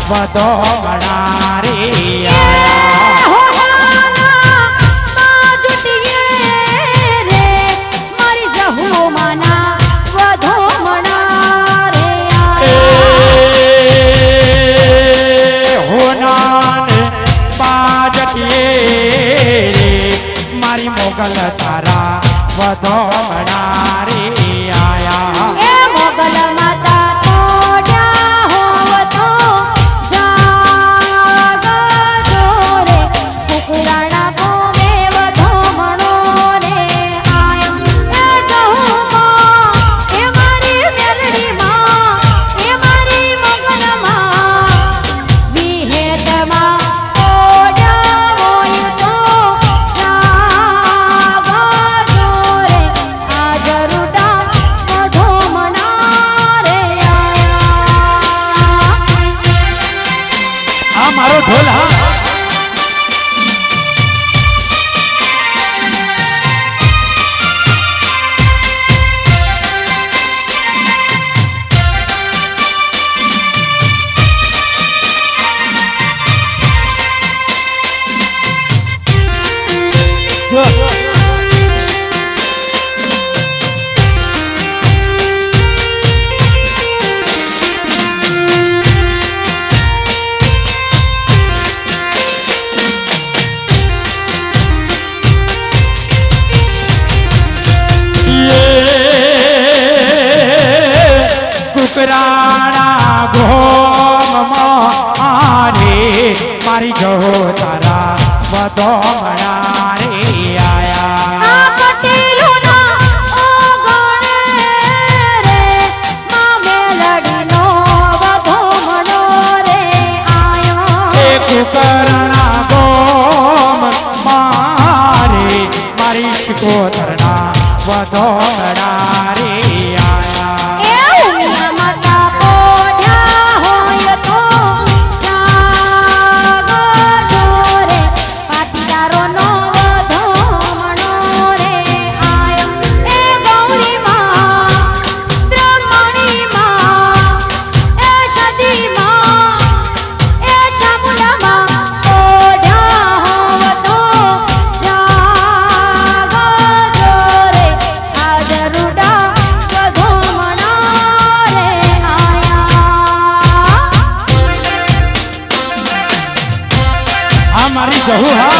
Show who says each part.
Speaker 1: વધો મણારી મારી મોગલ તારા વધો મણારી આયા
Speaker 2: એ મોગલ માતા તોડ્યા હોવતો જાગજો રે કુકરાણા કોમે વધો મણો રે આયા એ જહુમાં એ મારી મેરડીમાં એ મારી મોગલમાં વિહેતમાં તોડ્યા હોય તો જાગજો રે આ જરુડા વધો મણા રે આયા
Speaker 1: આ મારો ઢોલ હા કુકરાણા ગોમમાં મારી જહો તારા વધો મણારી આયા
Speaker 2: આ પટેલોના ઓગણે રે માં મેલડીનો વધો મણો રે આયો
Speaker 1: એ કુકરાણા ગોમ મારી મારી શિકોતરના વધો મણારી આયા
Speaker 2: એ ઉમિયા માતા પોઢ્યા હોય તો જાગજો રે પાટીદારોનો વધો મણો રે આયો એ ગૌરીમાં બ્રહ્મણીમાં એ સતીમાં એ ચામુંડામાં પોઢ્યા હોય તો જાગજો રે આ જરુડા વધો મણા રે આયા
Speaker 1: આ મારી જહુ હા